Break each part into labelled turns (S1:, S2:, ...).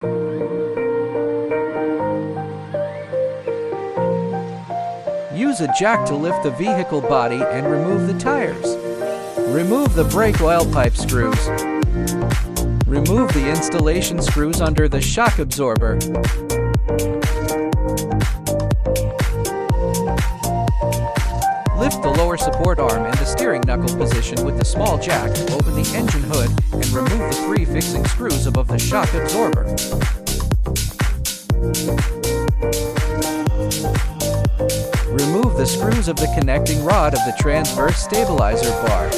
S1: Use a jack to lift the vehicle body and remove the tires. Remove the brake oil pipe screws. Remove the installation screws under the shock absorber. Lift the lower support arm and the steering knuckle position with the small jack, open the engine hood, and remove the 3 fixing screws above the shock absorber. Remove the screws of the connecting rod of the transverse stabilizer bar.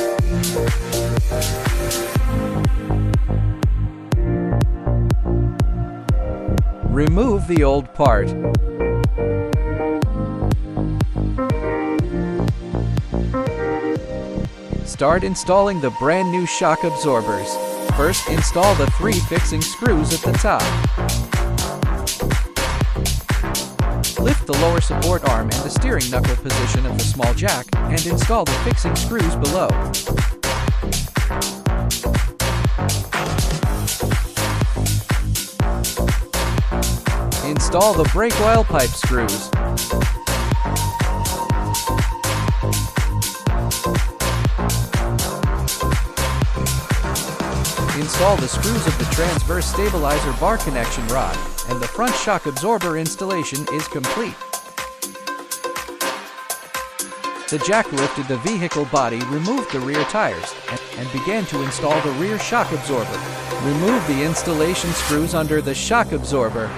S1: Remove the old part. Start installing the brand new shock absorbers. First, install the 3 fixing screws at the top. Lift the lower support arm and the steering knuckle position of the small jack and install the fixing screws below. Install the brake oil pipe screws. Install the screws of the transverse stabilizer bar connection rod, and the front shock absorber installation is complete. The jack lifted the vehicle body, removed the rear tires, and began to install the rear shock absorber. Remove the installation screws under the shock absorber.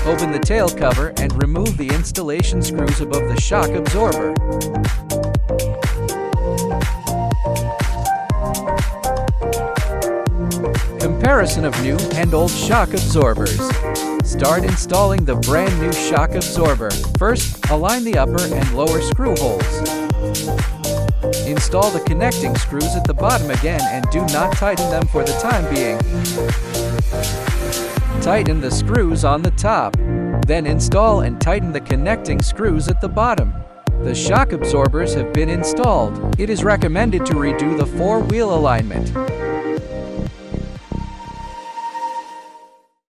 S1: Open the tail cover and remove the installation screws above the shock absorber. Comparison of new and old shock absorbers. Start installing the brand new shock absorber. First, align the upper and lower screw holes. Install the connecting screws at the bottom again and do not tighten them for the time being. Tighten the screws on the top. Then install and tighten the connecting screws at the bottom. The shock absorbers have been installed. It is recommended to redo the 4-wheel alignment.